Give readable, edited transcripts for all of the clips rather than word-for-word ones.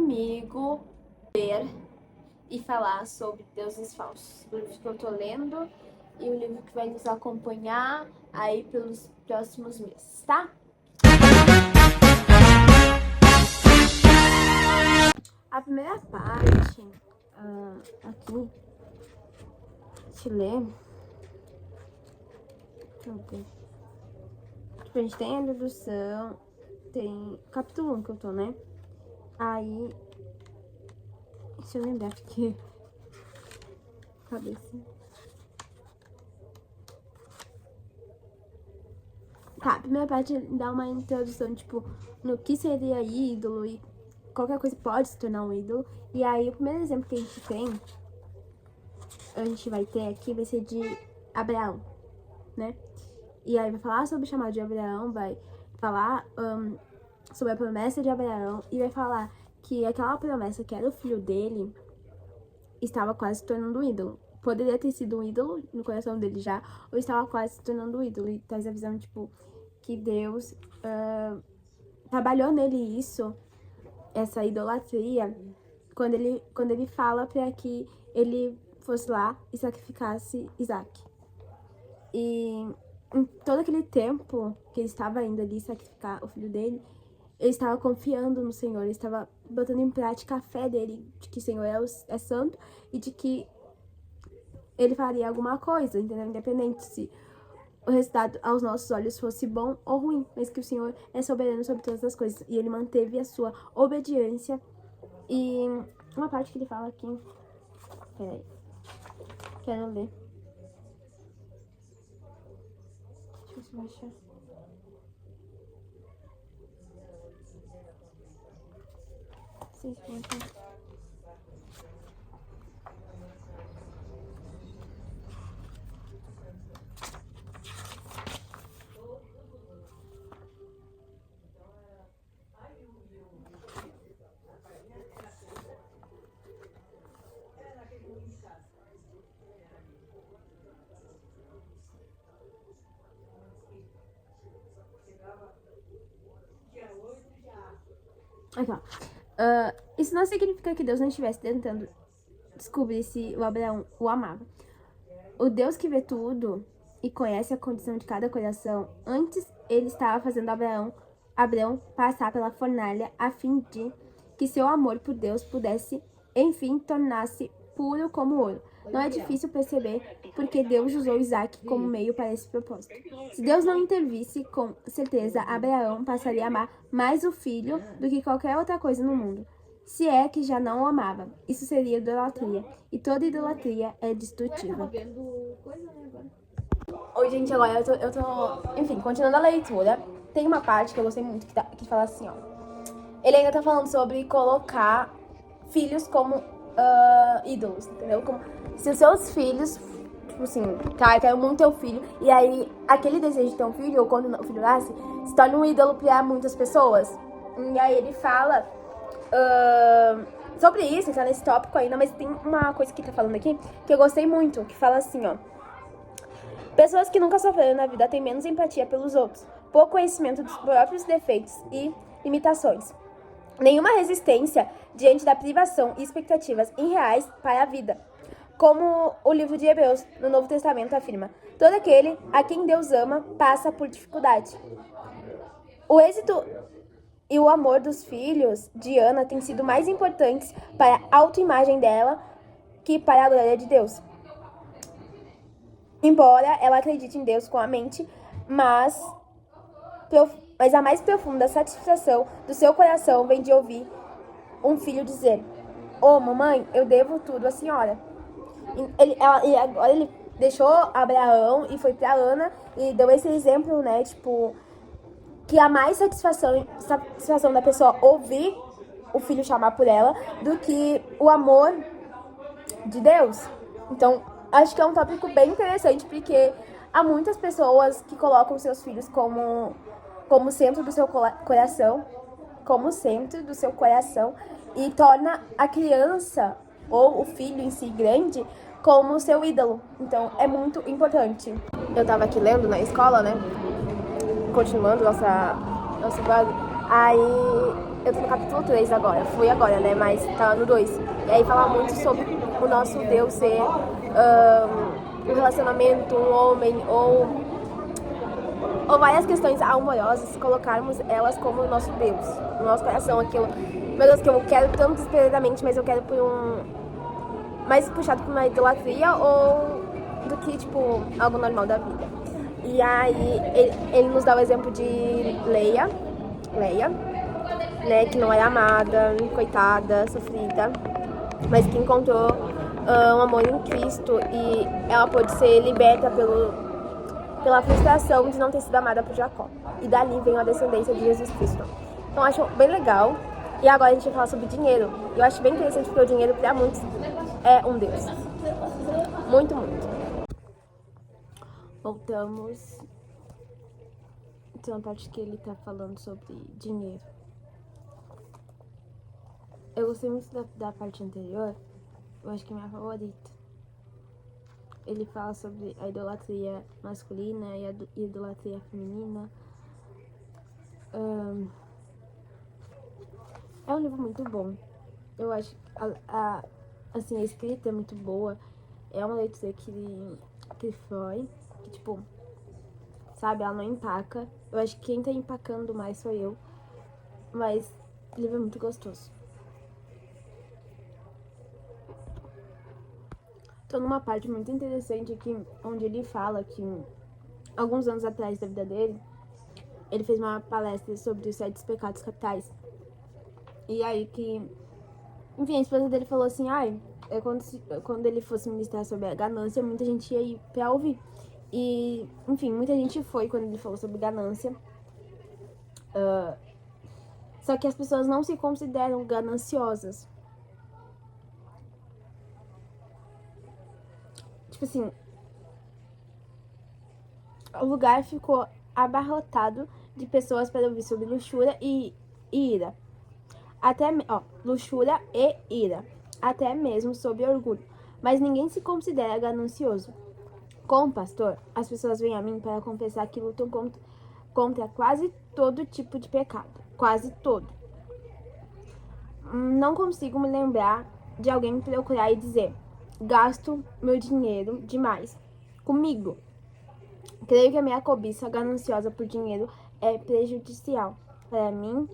comigo ler e falar sobre deuses falsos. O livro que eu tô lendo e o livro que vai nos acompanhar aí pelos próximos meses, tá? A primeira parte, aqui, deixa eu ler. Tipo, a gente tem a introdução, tem capítulo 1 que eu tô, né? Aí, deixa eu lembrar porque cabeça. Tá, a primeira parte dá uma introdução, tipo, no que seria ídolo e qualquer coisa pode se tornar um ídolo. E aí, o primeiro exemplo que a gente vai ter aqui vai ser de Abraão, né? E aí vai falar sobre o chamado de Abraão, vai falar sobre a promessa de Abraão e vai falar que aquela promessa que era o filho dele estava quase se tornando um ídolo. Poderia ter sido um ídolo no coração dele já, ou estava quase se tornando um ídolo. E traz a visão, tipo, que Deus trabalhou nele isso, essa idolatria, quando ele fala para que ele fosse lá e sacrificasse Isaac. E em todo aquele tempo que ele estava indo ali sacrificar o filho dele, ele estava confiando no Senhor, ele estava botando em prática a fé dele, de que o Senhor é santo e de que ele faria alguma coisa, entendeu? Independente se o resultado aos nossos olhos fosse bom ou ruim, mas que o Senhor é soberano sobre todas as coisas. E ele manteve a sua obediência. E uma parte que ele fala aqui, peraí, quero ler. Deixa eu achar. Aqui, ó. Isso não significa que Deus não estivesse tentando descobrir se o Abraão o amava. O Deus que vê tudo e conhece a condição de cada coração, antes ele estava fazendo Abraão passar pela fornalha a fim de que seu amor por Deus pudesse, enfim, tornar-se puro como ouro. Não é difícil perceber porque Deus usou Isaac como meio para esse propósito. Se Deus não intervisse, com certeza Abraão passaria a amar mais o filho do que qualquer outra coisa no mundo. Se é que já não o amava, isso seria idolatria. E toda idolatria é destrutiva. Oi, gente, agora eu tô... Enfim, continuando a leitura, tem uma parte que eu gostei muito que fala assim, ó. Ele ainda tá falando sobre colocar filhos como ídolos, entendeu? Como se os seus filhos, tipo assim, cara, eu quero muito ter um filho, e aí aquele desejo de ter um filho, ou quando o filho nasce, se torna um ídolo pra muitas pessoas. E aí ele fala sobre isso, tá nesse tópico ainda, mas tem uma coisa que ele tá falando aqui que eu gostei muito, que fala assim, ó. Pessoas que nunca sofreram na vida têm menos empatia pelos outros, pouco conhecimento dos próprios defeitos e limitações, nenhuma resistência diante da privação e expectativas irreais para a vida. Como o livro de Hebreus, no Novo Testamento, afirma, todo aquele a quem Deus ama passa por dificuldade. O êxito e o amor dos filhos de Ana têm sido mais importantes para a autoimagem dela que para a glória de Deus. Embora ela acredite em Deus com a mente, mas a mais profunda satisfação do seu coração vem de ouvir um filho dizer: "Ô, mamãe, eu devo tudo à senhora." E agora ele deixou Abraão e foi pra Ana e deu esse exemplo, né, tipo, que a mais satisfação da pessoa ouvir o filho chamar por ela do que o amor de Deus. Então, acho que é um tópico bem interessante, porque há muitas pessoas que colocam seus filhos como centro do seu coração, e torna a criança ou o filho em si grande como seu ídolo. Então, é muito importante. Eu tava aqui lendo na escola, né? Continuando nossa base. Aí eu tô no capítulo 3 agora, fui agora, né, mas tá no 2. E aí fala muito sobre o nosso Deus ser um relacionamento, um homem, ou várias questões amorosas, colocarmos elas como o nosso Deus, no nosso coração, aquilo, meu Deus, que eu quero tanto desesperadamente, mas eu quero por mais puxado por uma idolatria ou do que, tipo, algo normal da vida. E aí, ele nos dá o exemplo de Leia, né, que não era amada, coitada, sofrida, mas que encontrou um amor em Cristo e ela pôde ser liberta pela frustração de não ter sido amada por Jacó. E dali vem a descendência de Jesus Cristo. Então, eu acho bem legal. E agora a gente vai falar sobre dinheiro. Eu acho bem interessante porque o dinheiro, para muitos, é um Deus. Muito, muito. Voltamos. Tem uma parte que ele tá falando sobre dinheiro. Eu gostei muito da parte anterior. Eu acho que é minha favorita. Ele fala sobre a idolatria masculina e a idolatria feminina. É um livro muito bom. Eu acho que assim, a escrita é muito boa. É uma leitura que foi, que tipo, sabe, ela não empaca. Eu acho que quem tá empacando mais sou eu. Mas o livro é muito gostoso. Tô numa parte muito interessante aqui, onde ele fala que alguns anos atrás da vida dele, ele fez uma palestra sobre os 7 pecados capitais. E aí que, enfim, a esposa dele falou assim, quando ele fosse ministrar sobre a ganância, muita gente ia ir pra ouvir. E, enfim, muita gente foi quando ele falou sobre ganância. Só que as pessoas não se consideram gananciosas. Tipo assim, o lugar ficou abarrotado de pessoas para ouvir sobre luxúria e ira. Luxúria e ira. Até mesmo sobre orgulho. Mas ninguém se considera ganancioso. Como pastor, as pessoas vêm a mim para confessar que lutam contra quase todo tipo de pecado. Quase todo. Não consigo me lembrar de alguém me procurar e dizer: gasto meu dinheiro demais comigo. Creio que a minha cobiça gananciosa por dinheiro é prejudicial para mim,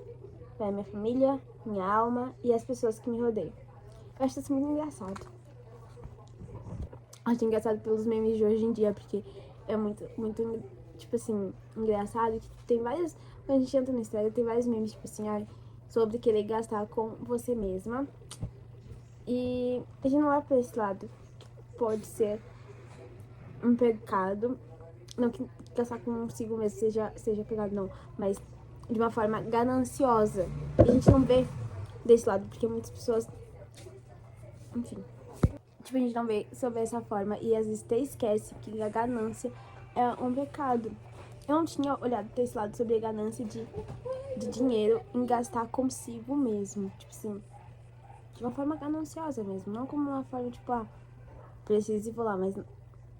para minha família, minha alma e as pessoas que me rodeiam. Eu acho isso muito engraçado. Acho engraçado pelos memes de hoje em dia, porque é muito, muito, tipo assim, engraçado. Tem vários, quando a gente entra no Instagram, tem vários memes, tipo assim, sobre querer gastar com você mesma. E a gente não vai pra esse lado, que pode ser um pecado. Não que gastar consigo mesmo seja pecado, não. Mas de uma forma gananciosa. E a gente não vê desse lado, porque muitas pessoas... Enfim. Tipo, a gente não vê sobre essa forma. E às vezes até esquece que a ganância é um pecado. Eu não tinha olhado pra esse lado sobre a ganância de dinheiro em gastar consigo mesmo. Tipo assim, de uma forma gananciosa mesmo. Não como uma forma, tipo, preciso e vou lá, mas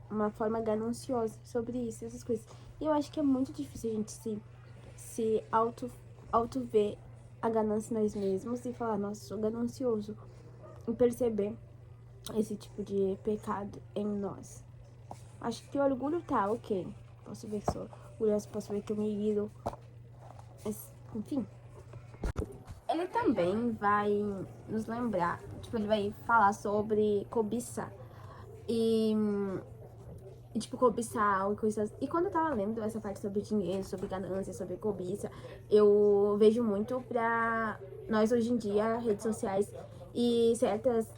uma forma gananciosa sobre isso, essas coisas. E eu acho que é muito difícil a gente se auto ver a ganância em nós mesmos e falar, nossa, sou ganancioso. E perceber esse tipo de pecado em nós. Acho que o orgulho tá ok. Posso ver que sou orgulhosa, posso ver que eu me iro. Mas, enfim. Ele também vai nos lembrar, tipo, ele vai falar sobre cobiça. E tipo, cobiçar e coisas. E quando eu tava lendo essa parte sobre dinheiro, sobre ganância, sobre cobiça, eu vejo muito pra nós hoje em dia, redes sociais e certas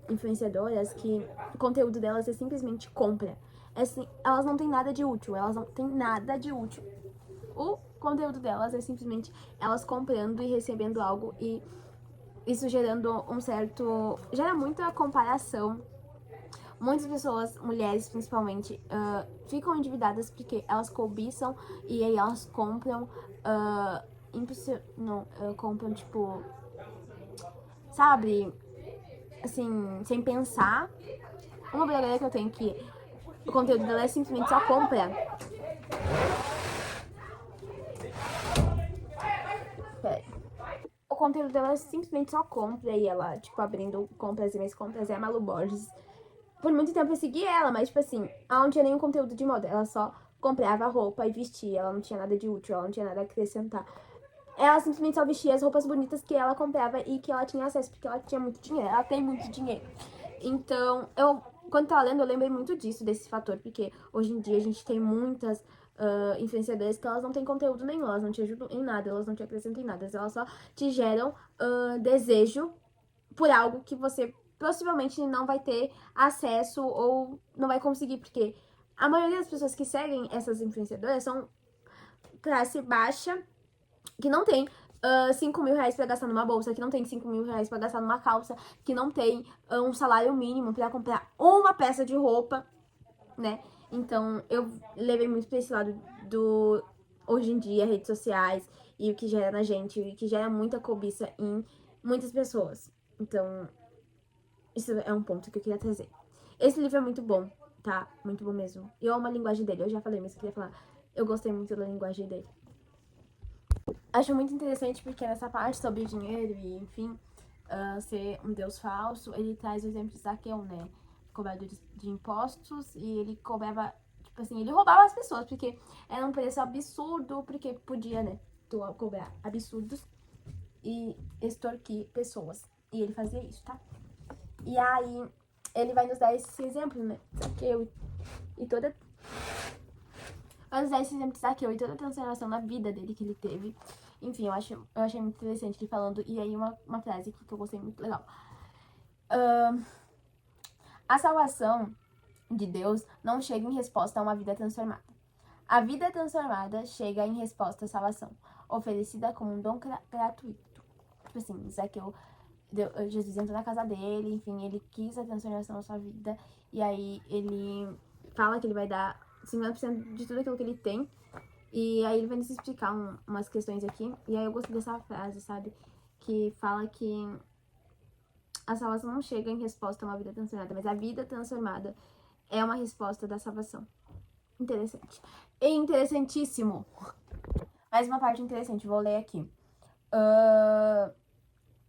influenciadoras que o conteúdo delas é simplesmente compra. Assim, elas não têm nada de útil, elas não têm nada de útil. O conteúdo delas é simplesmente elas comprando e recebendo algo e isso gerando um certo... gera muita comparação. Muitas pessoas, mulheres principalmente, ficam endividadas porque elas cobiçam e aí elas compram, compram tipo, sabe, assim, sem pensar. Uma blogueira que eu tenho que o conteúdo dela é simplesmente só compra. Peraí. conteúdo dela simplesmente só compra, e ela, tipo, abrindo compras e mais compras, é a Malu Borges. Por muito tempo eu segui ela, mas, tipo assim, ela não tinha nenhum conteúdo de moda, ela só comprava roupa e vestia, ela não tinha nada de útil, ela não tinha nada a acrescentar. Ela simplesmente só vestia as roupas bonitas que ela comprava e que ela tinha acesso, porque ela tinha muito dinheiro, ela tem muito dinheiro. Então, quando tava lendo, eu lembrei muito disso, desse fator, porque hoje em dia a gente tem muitas influenciadoras que elas não têm conteúdo nenhum, elas não te ajudam em nada, elas não te acrescentam em nada, elas só te geram desejo por algo que você possivelmente não vai ter acesso ou não vai conseguir, porque a maioria das pessoas que seguem essas influenciadoras são classe baixa, que não tem 5 mil reais pra gastar numa bolsa, que não tem 5 mil reais pra gastar numa calça, que não tem um salário mínimo pra comprar uma peça de roupa, né? Então, eu levei muito pra esse lado do hoje em dia, redes sociais e o que gera na gente, e que gera muita cobiça em muitas pessoas. Então, isso é um ponto que eu queria trazer. Esse livro é muito bom, tá? Muito bom mesmo. E eu amo a linguagem dele, eu já falei, mas eu queria falar. Eu gostei muito da linguagem dele. Acho muito interessante porque nessa parte sobre dinheiro e, enfim, ser um deus falso, ele traz o exemplo de Zaqueu, né? Cobrador de impostos, e ele cobrava, tipo assim, ele roubava as pessoas, porque era um preço absurdo, porque podia, né, cobrar absurdos e extorquir pessoas. E ele fazia isso, tá? E aí, ele vai nos dar esse exemplo, né? Zaqueu e toda... Vai nos dar esse exemplo de Zaqueu e toda a transformação na vida dele que ele teve. Enfim, eu achei muito interessante ele falando. E aí uma frase aqui que eu gostei muito legal. A salvação de Deus não chega em resposta a uma vida transformada. A vida transformada chega em resposta à salvação, oferecida como um dom gratuito. Tipo assim, Zaqueu, Jesus entrou na casa dele, enfim, ele quis a transformação na sua vida. E aí ele fala que ele vai dar 50% de tudo aquilo que ele tem. E aí ele vai nos explicar umas questões aqui. E aí eu gostei dessa frase, sabe? Que fala que a salvação não chega em resposta a uma vida transformada, mas a vida transformada é uma resposta da salvação. Interessante. E interessantíssimo. Mais uma parte interessante, vou ler aqui.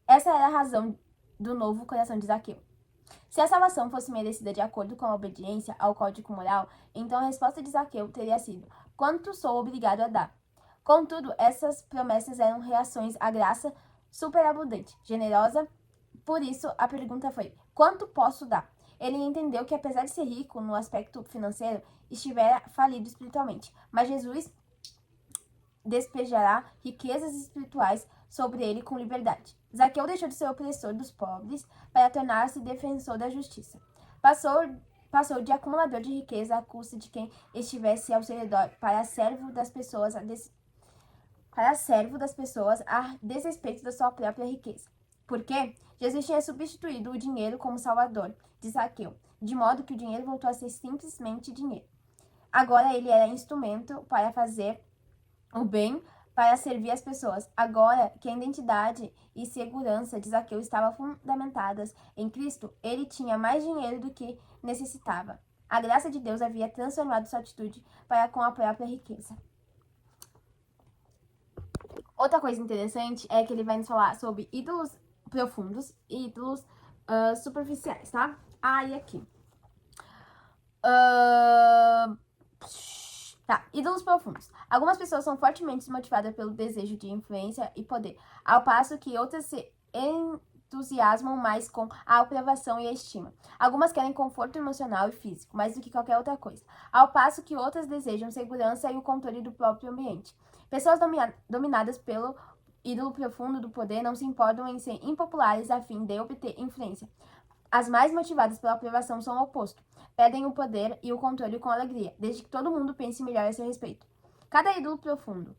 Essa era a razão do novo coração de Zaqueu. Se a salvação fosse merecida de acordo com a obediência ao código moral, então a resposta de Zaqueu teria sido: quanto sou obrigado a dar? Contudo, essas promessas eram reações à graça superabundante, generosa. Por isso, a pergunta foi: quanto posso dar? Ele entendeu que, apesar de ser rico no aspecto financeiro, estivera falido espiritualmente. Mas Jesus despejará riquezas espirituais sobre ele com liberdade. Zaqueu deixou de ser opressor dos pobres para tornar-se defensor da justiça. Passou de acumulador de riqueza à custa de quem estivesse ao seu redor para servo das pessoas a desrespeito da sua própria riqueza. Por quê? Jesus tinha substituído o dinheiro como salvador de Zaqueu, de modo que o dinheiro voltou a ser simplesmente dinheiro. Agora ele era instrumento para fazer o bem, para servir as pessoas. Agora que a identidade e segurança de Zaqueu estavam fundamentadas em Cristo, ele tinha mais dinheiro do que necessitava. A graça de Deus havia transformado sua atitude para com a própria riqueza. Outra coisa interessante é que ele vai nos falar sobre ídolos profundos e ídolos superficiais, tá? E aqui. Tá, ídolos profundos. Algumas pessoas são fortemente motivadas pelo desejo de influência e poder, ao passo que outras se entusiasmam mais com a aprovação e a estima. Algumas querem conforto emocional e físico, mais do que qualquer outra coisa, ao passo que outras desejam segurança e o controle do próprio ambiente. Pessoas dominadas pelo ídolo profundo do poder não se importam em ser impopulares a fim de obter influência. As mais motivadas pela aprovação são o oposto. Pedem o poder e o controle com alegria, desde que todo mundo pense melhor a seu respeito. Cada ídolo profundo,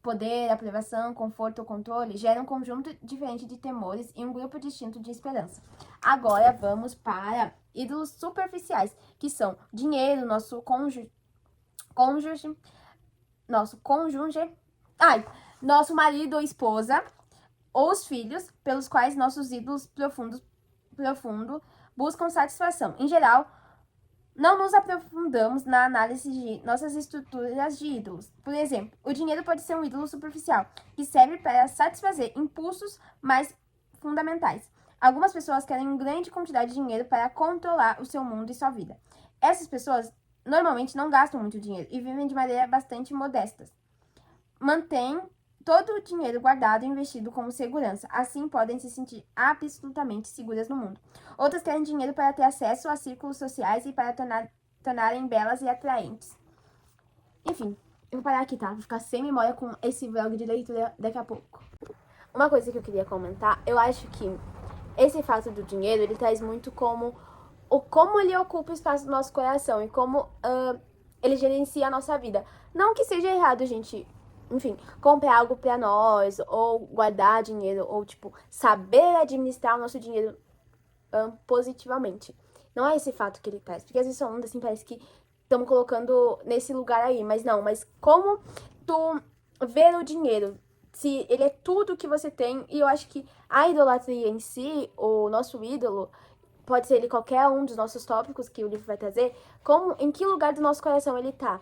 poder, aprovação, conforto ou controle, gera um conjunto diferente de temores e um grupo distinto de esperança. Agora vamos para ídolos superficiais, que são dinheiro, nosso cônjuge, nosso marido ou esposa, ou os filhos, pelos quais nossos ídolos profundo buscam satisfação. Em geral, Não nos aprofundamos na análise de nossas estruturas de ídolos. Por exemplo, o dinheiro pode ser um ídolo superficial, que serve para satisfazer impulsos mais fundamentais. Algumas pessoas querem uma grande quantidade de dinheiro para controlar o seu mundo e sua vida. Essas pessoas normalmente não gastam muito dinheiro e vivem de maneira bastante modesta. Mantêm todo o dinheiro guardado e investido como segurança. Assim, podem se sentir absolutamente seguras no mundo. Outras querem dinheiro para ter acesso a círculos sociais e para tornarem belas e atraentes. Enfim, eu vou parar aqui, tá? Vou ficar sem memória com esse vlog de leitura daqui a pouco. Uma coisa que eu queria comentar, eu acho que esse fato do dinheiro, ele traz muito como ele ocupa o espaço do nosso coração e como ele gerencia a nossa vida. Não que seja errado, gente, enfim, comprar algo pra nós, ou guardar dinheiro, ou, tipo, saber administrar o nosso dinheiro positivamente. Não é esse fato que ele traz, porque às vezes falando assim, parece que estamos colocando nesse lugar aí, mas não, mas como tu ver o dinheiro, se ele é tudo que você tem, e eu acho que a idolatria em si, o nosso ídolo, pode ser ele qualquer um dos nossos tópicos que o livro vai trazer, em que lugar do nosso coração ele tá.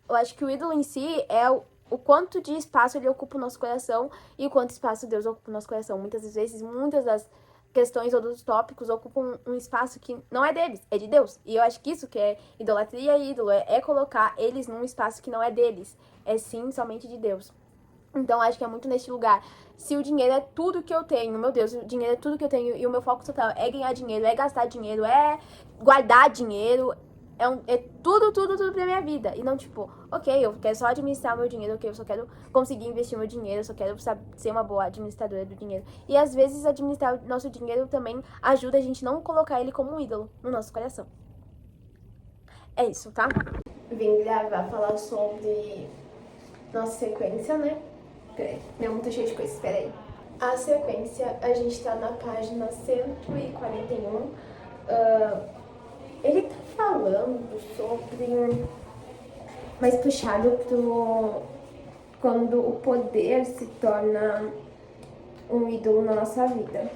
Eu acho que o ídolo em si é o quanto de espaço ele ocupa o nosso coração e o quanto espaço Deus ocupa o nosso coração. Muitas vezes, muitas das questões ou dos tópicos ocupam um espaço que não é deles, é de Deus. E eu acho que isso que é idolatria e ídolo, é colocar eles num espaço que não é deles, é sim somente de Deus. Então, acho que é muito neste lugar. Se o dinheiro é tudo que eu tenho, meu Deus, o dinheiro é tudo que eu tenho e o meu foco total é ganhar dinheiro, é gastar dinheiro, é guardar dinheiro, é tudo pra minha vida. E não tipo, ok, eu quero só administrar meu dinheiro, ok, eu só quero conseguir investir meu dinheiro, eu só quero ser uma boa administradora do dinheiro. E às vezes administrar o nosso dinheiro também ajuda a gente não colocar ele como um ídolo no nosso coração. É isso, tá? Vim gravar, falar sobre nossa sequência, né? Peraí, meu mundo tá cheio de coisas, peraí. A sequência, a gente tá na página 141. Ele tá falando sobre mais puxado pro quando o poder se torna um ídolo na nossa vida.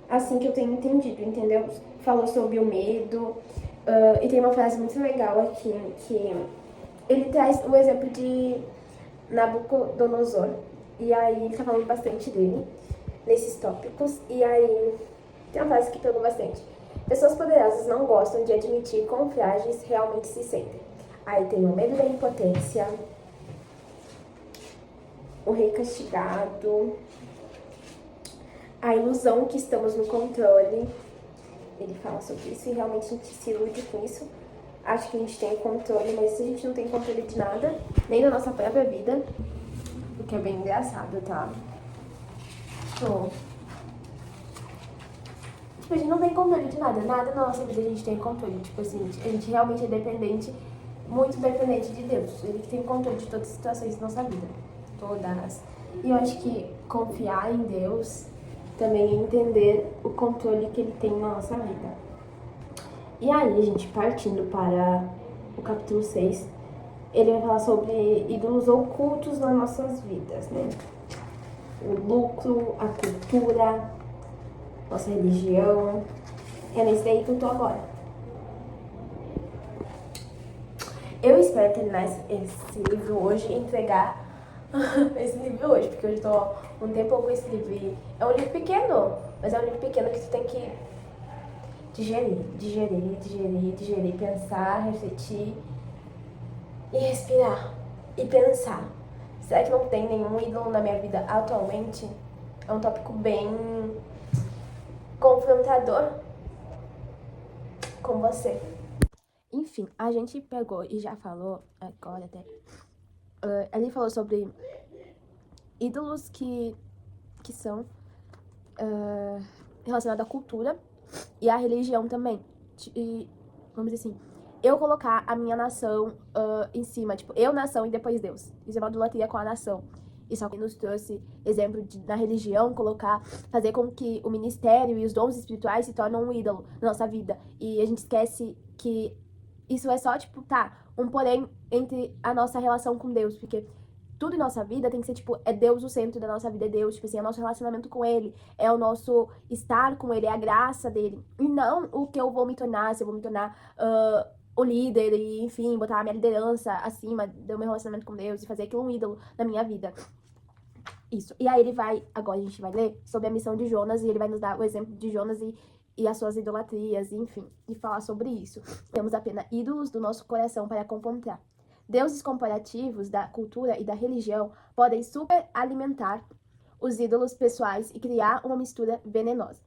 Assim que eu tenho entendido, entendeu? Falou sobre o medo. E tem uma frase muito legal aqui que ele traz o exemplo de Nabucodonosor. E aí ele tá falando bastante dele nesses tópicos. E aí tem uma frase que pegou bastante. Pessoas poderosas não gostam de admitir quão frágeis realmente se sentem. Aí tem o medo da impotência, o rei castigado, a ilusão que estamos no controle. Ele fala sobre isso e realmente a gente se ilude com isso. Acho que a gente tem controle, mas a gente não tem controle de nada, nem da nossa própria vida, o que é bem engraçado, tá? Tipo, a gente não tem controle de nada na nossa vida a gente tem controle. Tipo assim, a gente realmente é dependente, muito dependente de Deus. Ele que tem controle de todas as situações da nossa vida. Todas. E eu acho que confiar em Deus também é entender o controle que ele tem na nossa vida. E aí, gente, partindo para o capítulo 6, ele vai falar sobre ídolos ocultos nas nossas vidas, né? O lucro, a cultura, nossa religião. É nesse daí que eu tô agora. Eu espero terminar esse livro hoje e entregar esse livro hoje, porque eu já tô um tempo com esse livro. É um livro pequeno, mas é um livro pequeno que tu tem que digerir, pensar, refletir e respirar e pensar. Será que não tem nenhum ídolo na minha vida atualmente? É um tópico bem confrontador com você. Enfim, a gente pegou e já falou agora até. Ele falou sobre ídolos que são relacionados à cultura e à religião também. E, vamos dizer assim, eu colocar a minha nação em cima, tipo, eu nação e depois Deus. Isso é uma idolatria com a nação. Isso aqui nos trouxe exemplo na religião, fazer com que o ministério e os dons espirituais se tornem um ídolo na nossa vida. E a gente esquece que isso é só, tipo, um porém entre a nossa relação com Deus, porque tudo em nossa vida tem que ser, tipo, é Deus o centro da nossa vida, é Deus, tipo assim, é o nosso relacionamento com Ele, é o nosso estar com Ele, é a graça dele. E não o que eu vou me tornar, se eu vou me tornar o líder e, enfim, botar a minha liderança acima do meu relacionamento com Deus e fazer aquilo um ídolo na minha vida. Isso. E aí ele vai, agora a gente vai ler sobre a missão de Jonas, e ele vai nos dar o exemplo de Jonas e as suas idolatrias, enfim, e falar sobre isso. Temos apenas ídolos do nosso coração para contemplar. Deuses comparativos da cultura e da religião podem superalimentar os ídolos pessoais e criar uma mistura venenosa.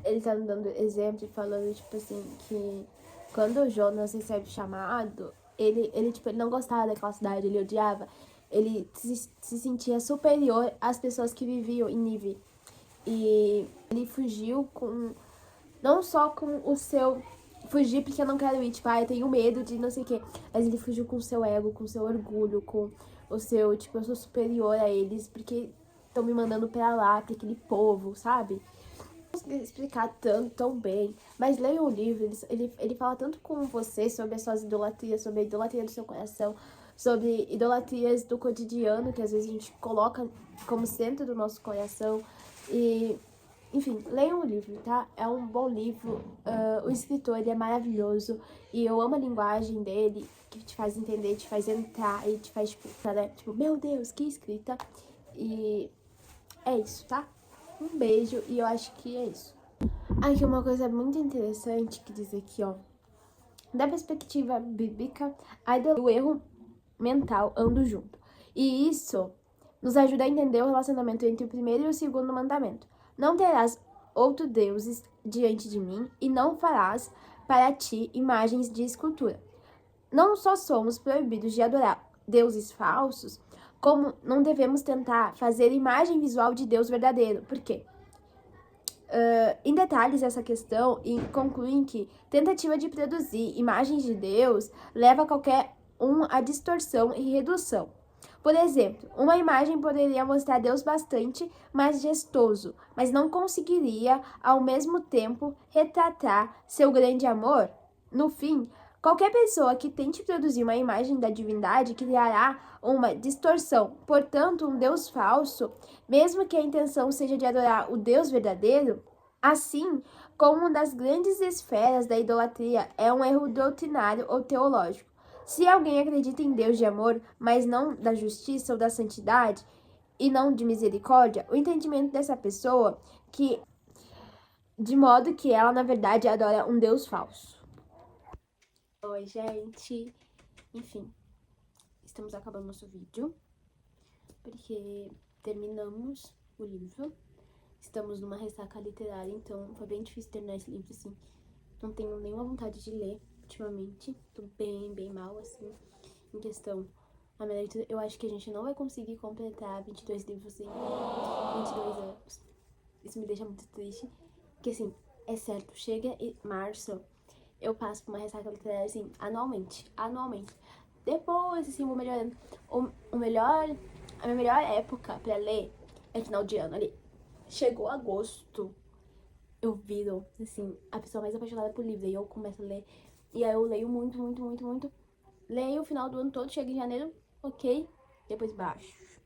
Ele tá dando exemplo, falando, tipo assim, que quando Jonas recebe o chamado, ele não gostava daquela cidade, ele odiava. Ele se sentia superior às pessoas que viviam em Nínive. E ele fugiu com... Não só com o seu... Fugir porque eu não quero ir, tipo, eu tenho medo de não sei o quê. Mas ele fugiu com o seu ego, com o seu orgulho, com o seu, tipo, eu sou superior a eles porque estão me mandando pra lá, pra aquele povo, sabe? Explicar tão bem, mas leia o livro, ele fala tanto com você sobre as suas idolatrias, sobre a idolatria do seu coração, sobre idolatrias do cotidiano, que às vezes a gente coloca como centro do nosso coração, e, enfim, leiam o livro, tá? É um bom livro, o escritor, ele é maravilhoso, e eu amo a linguagem dele, que te faz entender, te faz entrar, e te faz, tipo, meu Deus, que escrita, e é isso, tá? Um beijo, e eu acho que é isso. Aqui uma coisa muito interessante que diz aqui, ó. Da perspectiva bíblica, a idolatria e o erro mental andam junto. E isso nos ajuda a entender o relacionamento entre o primeiro e o segundo mandamento. Não terás outros deuses diante de mim e não farás para ti imagens de escultura. Não só somos proibidos de adorar deuses falsos, como não devemos tentar fazer imagem visual de Deus verdadeiro. Por quê? Em detalhes essa questão e concluem que tentativa de produzir imagens de Deus leva qualquer à distorção e redução. Por exemplo, uma imagem poderia mostrar Deus bastante majestoso, mas não conseguiria, ao mesmo tempo, retratar seu grande amor. No fim, qualquer pessoa que tente produzir uma imagem da divindade criará uma distorção. Portanto, um Deus falso, mesmo que a intenção seja de adorar o Deus verdadeiro, assim como uma das grandes esferas da idolatria é um erro doutrinário ou teológico. Se alguém acredita em Deus de amor, mas não da justiça ou da santidade, e não de misericórdia, o entendimento dessa pessoa que de modo que ela, na verdade, adora um Deus falso. Oi, gente. Enfim, estamos acabando nosso vídeo, porque terminamos o livro. Estamos numa ressaca literária, então foi bem difícil terminar esse livro, assim. Não tenho nenhuma vontade de ler ultimamente. Tô bem mal, assim, em questão a minha leitura. Eu acho que a gente não vai conseguir completar 22 livros em 22 anos. Isso me deixa muito triste. Porque, assim, é certo, chega em março, eu passo por uma ressaca literária, assim, anualmente. Depois, assim, eu vou melhorando. A minha melhor época pra ler é final de ano, ali. Chegou agosto, eu viro, assim, a pessoa mais apaixonada por livro. E eu começo a ler. E aí eu leio muito. Leio o final do ano todo, chega em janeiro, ok. Depois baixo.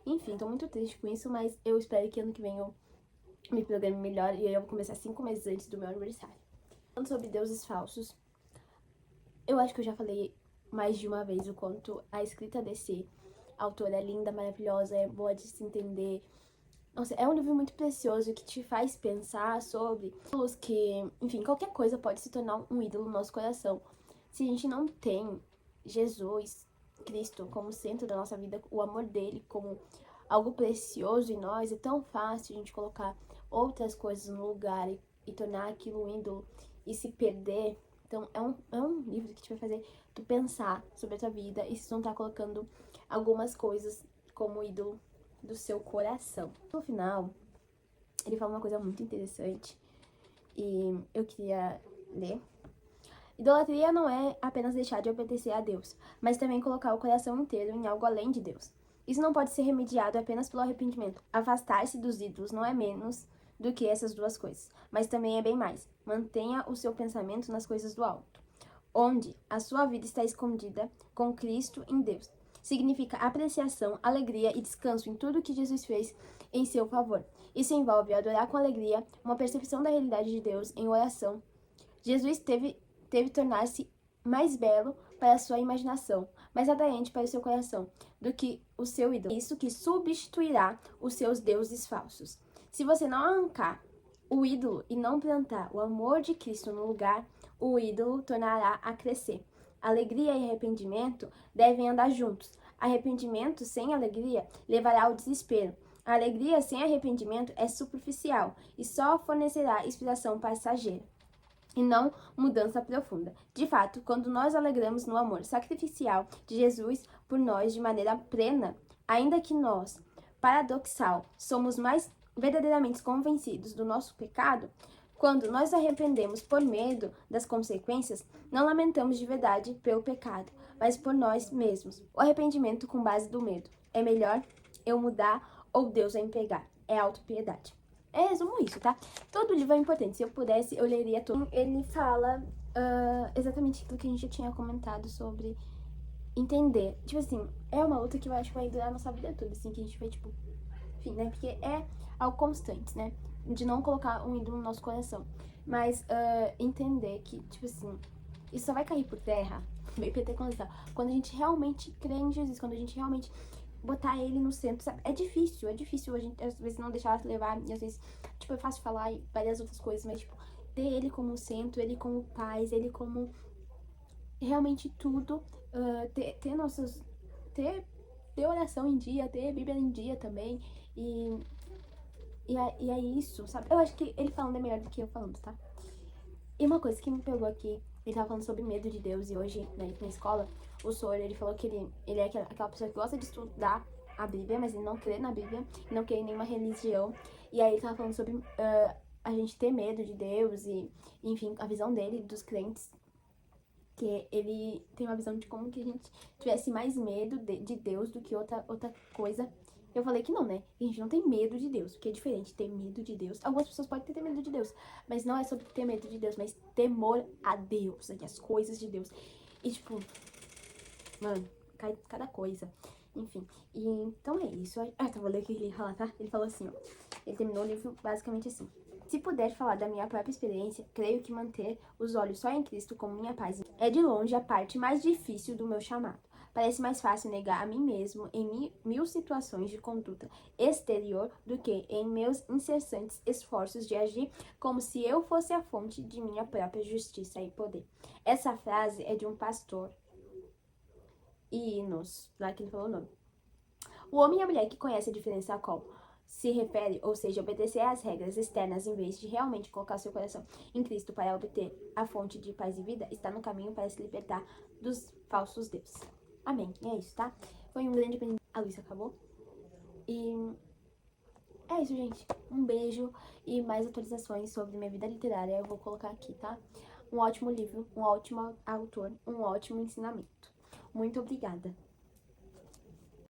Enfim, tô muito triste com isso, mas eu espero que ano que vem eu me programe melhor. E aí eu vou começar 5 meses antes do meu aniversário. Falando sobre deuses falsos, eu acho que eu já falei mais de uma vez o quanto a escrita desse autor é linda, maravilhosa, é boa de se entender. Nossa, é um livro muito precioso que te faz pensar sobre ídolos que, enfim, qualquer coisa pode se tornar um ídolo no nosso coração. Se a gente não tem Jesus, Cristo, como centro da nossa vida, o amor dele como algo precioso em nós, é tão fácil a gente colocar outras coisas no lugar e tornar aquilo um ídolo e se perder. Então, é um livro que te vai fazer tu pensar sobre a tua vida e se não tá colocando algumas coisas como ídolo do seu coração. No final, ele fala uma coisa muito interessante e eu queria ler. Idolatria não é apenas deixar de obedecer a Deus, mas também colocar o coração inteiro em algo além de Deus. Isso não pode ser remediado apenas pelo arrependimento. Afastar-se dos ídolos não é menos do que essas duas coisas, mas também é bem mais. Mantenha o seu pensamento nas coisas do alto, onde a sua vida está escondida com Cristo em Deus. significa apreciação, alegria e descanso em tudo que Jesus fez em seu favor. Isso envolve adorar com alegria, uma percepção da realidade de Deus em oração. Jesus teve tornar-se mais belo para a sua imaginação, mais atraente para o seu coração, do que o seu ídolo. Isso que substituirá os seus deuses falsos. Se você não arrancar o ídolo e não plantar o amor de Cristo no lugar, o ídolo tornará a crescer. Alegria e arrependimento devem andar juntos. Arrependimento sem alegria levará ao desespero. A alegria sem arrependimento é superficial e só fornecerá inspiração passageira e não mudança profunda. De fato, quando nós alegramos no amor sacrificial de Jesus por nós de maneira plena, ainda que nós, paradoxal, somos mais verdadeiramente convencidos do nosso pecado, quando nós arrependemos por medo das consequências, não lamentamos de verdade pelo pecado, mas por nós mesmos. O arrependimento com base do medo. É melhor eu mudar ou Deus vai me pegar. É autopiedade. É, resumo isso, tá? Todo livro é importante. Se eu pudesse, eu leria tudo. Ele fala exatamente aquilo que a gente já tinha comentado sobre entender. Tipo assim, é uma luta que eu acho que vai durar a nossa vida toda, assim, que a gente vai, tipo, enfim, né? Porque é algo constante, né? De não colocar um ídolo no nosso coração. Mas entender que, tipo assim, isso só vai cair por terra, meio pentecostal, quando a gente realmente crê em Jesus, quando a gente realmente botar ele no centro, sabe? É difícil a gente às vezes não deixar se levar, e às vezes, tipo, é fácil falar e várias outras coisas, mas, tipo, ter ele como centro, ele como paz, ele como realmente tudo, ter nossos, ter oração em dia, ter Bíblia em dia também, e é isso, sabe? Eu acho que ele falando é melhor do que eu falando, tá? E uma coisa que me pegou aqui, ele tava falando sobre medo de Deus, e hoje, né, na escola, o Sawyer, ele falou que ele é aquela pessoa que gosta de estudar a Bíblia, mas ele não crê na Bíblia, não crê em nenhuma religião. E aí ele tava falando sobre a gente ter medo de Deus e, enfim, a visão dele, dos crentes, que ele tem uma visão de como que a gente tivesse mais medo de Deus do que outra coisa. Eu falei que não, né? A gente não tem medo de Deus, porque é diferente ter medo de Deus. Algumas pessoas podem ter medo de Deus, mas não é sobre ter medo de Deus, mas temor a Deus, as coisas de Deus. E tipo, mano, cai cada coisa. Enfim, e então é isso. Ah, tá, vou ler o que ele fala, tá? Ele falou assim, ó. Ele terminou o livro basicamente assim. Se puder falar da minha própria experiência, creio que manter os olhos só em Cristo como minha paz é de longe a parte mais difícil do meu chamado. Parece mais fácil negar a mim mesmo em mil situações de conduta exterior do que em meus incessantes esforços de agir como se eu fosse a fonte de minha própria justiça e poder. Essa frase é de um pastor e Hinos, lá que ele falou o nome. O homem e a mulher que conhece a diferença a qual se refere, ou seja, obedecer às regras externas em vez de realmente colocar seu coração em Cristo para obter a fonte de paz e vida, está no caminho para se libertar dos falsos deuses. Amém. E é isso, tá? Foi um grande aprendizado. A luz acabou. E é isso, gente. Um beijo e mais atualizações sobre minha vida literária eu vou colocar aqui, tá? Um ótimo livro, um ótimo autor, um ótimo ensinamento. Muito obrigada.